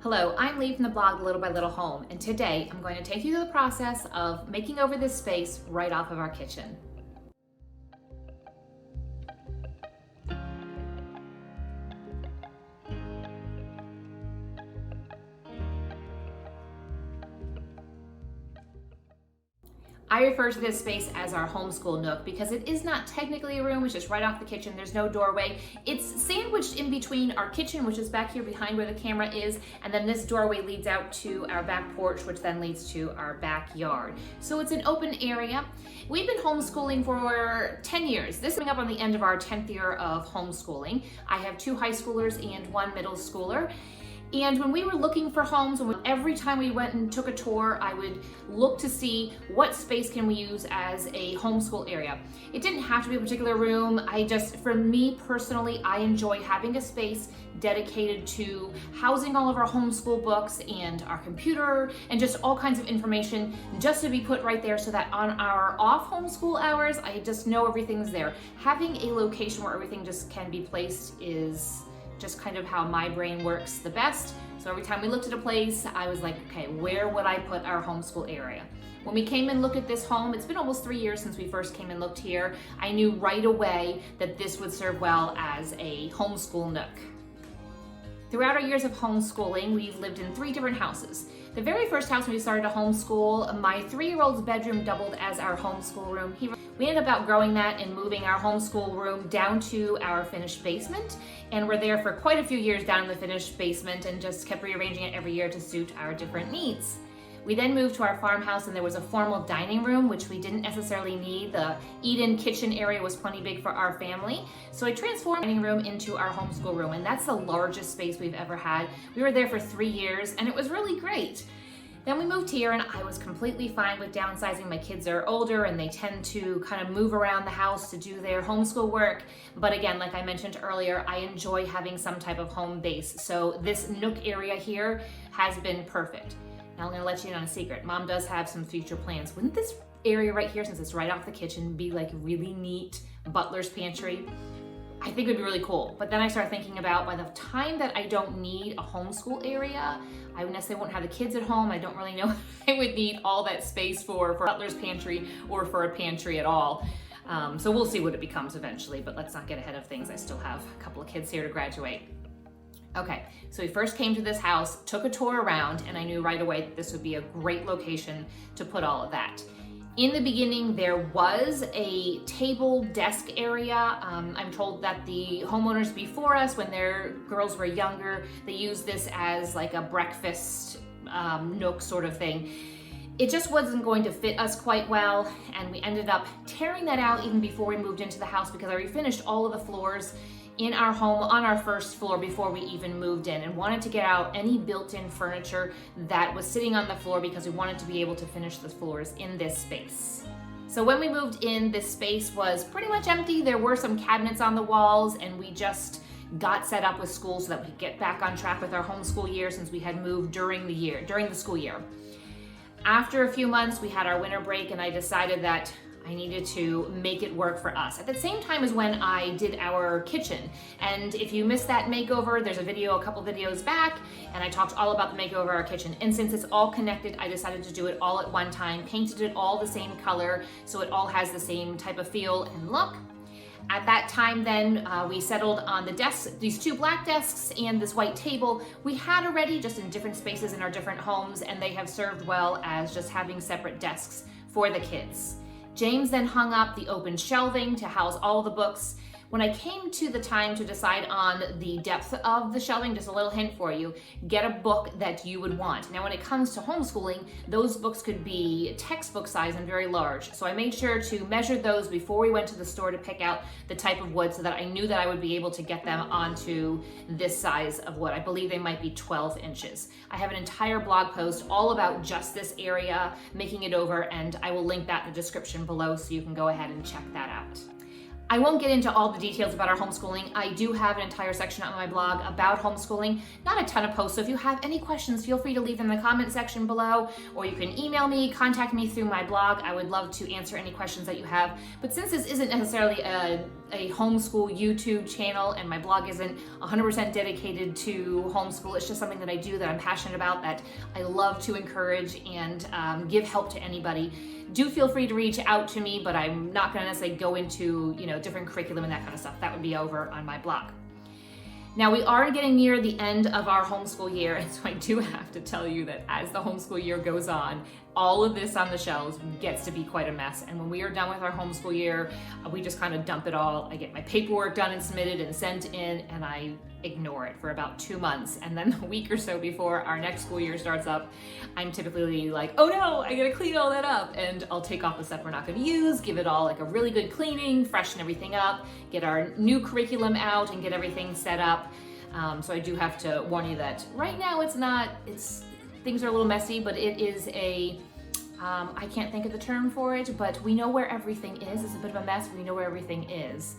Hello, I'm Lee from the blog Little by Little Home, and today I'm going to take you through the process of making over this space right off of our kitchen. I refer to this space as our homeschool nook because it is not technically a room, it's just right off the kitchen. There's no doorway. It's sandwiched in between our kitchen, which is back here behind where the camera is, and then this doorway leads out to our back porch, which then leads to our backyard. So it's an open area. We've been homeschooling for 10 years. This is coming up on the end of our 10th year of homeschooling. I have 2 high schoolers and 1 middle schooler. And when we were looking for homes, every time we went and took a tour, I would look to see what space can we use as a homeschool area. It didn't have to be a particular room. For me personally, I enjoy having a space dedicated to housing all of our homeschool books and our computer and just all kinds of information just to be put right there so that on our off homeschool hours, I just know everything's there. Having a location where everything just can be placed is just kind of how my brain works the best. So every time we looked at a place, I was like, okay, where would I put our homeschool area? When we came and looked at this home, it's been almost 3 years since we first came and looked here. I knew right away that this would serve well as a homeschool nook. Throughout our years of homeschooling, we've lived in 3 different houses. The very first house when we started to homeschool, my 3-year-old's bedroom doubled as our homeschool room. We ended up outgrowing that and moving our homeschool room down to our finished basement, and we're there for quite a few years down in the finished basement and just kept rearranging it every year to suit our different needs. We then moved to our farmhouse and there was a formal dining room, which we didn't necessarily need. The eat-in kitchen area was plenty big for our family. So I transformed the dining room into our homeschool room, and that's the largest space we've ever had. We were there for 3 years and it was really great. Then we moved here and I was completely fine with downsizing. My kids are older and they tend to kind of move around the house to do their homeschool work. But again, like I mentioned earlier, I enjoy having some type of home base. So this nook area here has been perfect. Now I'm gonna let you in on a secret. Mom does have some future plans. Wouldn't this area right here, since it's right off the kitchen, be like really neat butler's pantry? I think it would be really cool. But then I started thinking about by the time that I don't need a homeschool area, I necessarily won't have the kids at home. I don't really know if I would need all that space for butler's pantry or for a pantry at all. So we'll see what it becomes eventually, but let's not get ahead of things. I still have a couple of kids here to graduate. Okay, so we first came to this house, took a tour around, and I knew right away that this would be a great location to put all of that. In the beginning, there was a table desk area. I'm told that the homeowners before us, when their girls were younger, they used this as like a breakfast nook sort of thing. It just wasn't going to fit us quite well, and we ended up tearing that out even before we moved into the house because I refinished all of the floors in our home on our first floor before we even moved in, and wanted to get out any built-in furniture that was sitting on the floor because we wanted to be able to finish the floors in this space. So when we moved in, this space was pretty much empty. There were some cabinets on the walls, and we just got set up with school so that we could get back on track with our homeschool year since we had moved during the school year. After a few months, we had our winter break, and I decided that I needed to make it work for us. At the same time as when I did our kitchen. And if you missed that makeover, there's a couple videos back, and I talked all about the makeover of our kitchen. And since it's all connected, I decided to do it all at one time, painted it all the same color, so it all has the same type of feel and look. At that time then, we settled on the desks, these 2 black desks and this white table we had already just in different spaces in our different homes, and they have served well as just having separate desks for the kids. James then hung up the open shelving to house all the books. When I came to the time to decide on the depth of the shelving, just a little hint for you, get a book that you would want. Now when it comes to homeschooling, those books could be textbook size and very large. So I made sure to measure those before we went to the store to pick out the type of wood so that I knew that I would be able to get them onto this size of wood. I believe they might be 12 inches. I have an entire blog post all about just this area, making it over, and I will link that in the description below so you can go ahead and check that out. I won't get into all the details about our homeschooling. I do have an entire section on my blog about homeschooling, not a ton of posts. So if you have any questions, feel free to leave them in the comment section below, or you can email me, contact me through my blog. I would love to answer any questions that you have. But since this isn't necessarily a homeschool YouTube channel and my blog isn't 100% dedicated to homeschool, it's just something that I do that I'm passionate about, that I love to encourage and give help to anybody. Do feel free to reach out to me, but I'm not going to necessarily go into, different curriculum and that kind of stuff. That would be over on my blog. Now, we are getting near the end of our homeschool year, and so I do have to tell you that as the homeschool year goes on, all of this on the shelves gets to be quite a mess. And when we are done with our homeschool year, we just kind of dump it all. I get my paperwork done and submitted and sent in, and I ignore it for about 2 months. And then a week or so before our next school year starts up, I'm typically like, oh no, I gotta clean all that up. And I'll take off the stuff we're not gonna use, give it all like a really good cleaning, freshen everything up, get our new curriculum out and get everything set up. So I do have to warn you that right now things are a little messy, but it is I can't think of the term for it, but we know where everything is. It's a bit of a mess. We know where everything is.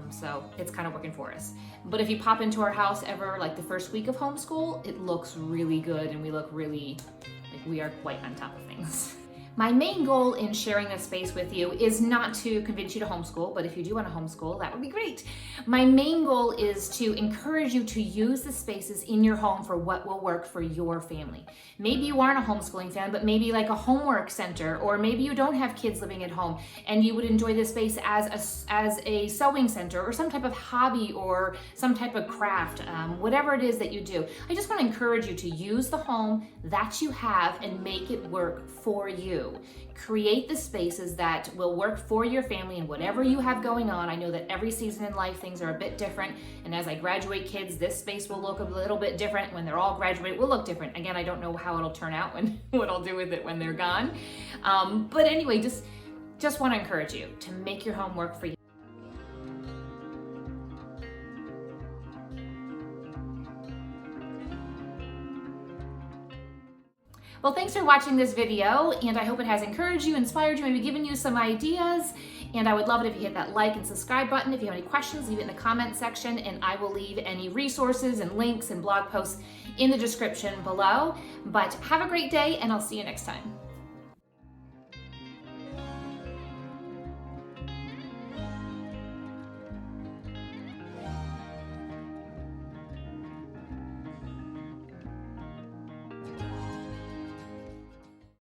So it's kind of working for us. But if you pop into our house ever, like the first week of homeschool, it looks really good and we look really like we are quite on top of things. My main goal in sharing this space with you is not to convince you to homeschool, but if you do want to homeschool, that would be great. My main goal is to encourage you to use the spaces in your home for what will work for your family. Maybe you aren't a homeschooling fan, but maybe like a homework center, or maybe you don't have kids living at home and you would enjoy this space as a sewing center or some type of hobby or some type of craft, whatever it is that you do. I just want to encourage you to use the home that you have and make it work for you. Create the spaces that will work for your family and whatever you have going on. I know that every season in life things are a bit different, and as I graduate kids, this space will look a little bit different. When they're all graduated, it will look different. Again, I don't know how it'll turn out and what I'll do with it when they're gone. But anyway, just want to encourage you to make your home work for you. Well, thanks for watching this video, and I hope it has encouraged you, inspired you, maybe given you some ideas. And I would love it if you hit that like and subscribe button. If you have any questions, leave it in the comment section, and I will leave any resources and links and blog posts in the description below. But have a great day, and I'll see you next time.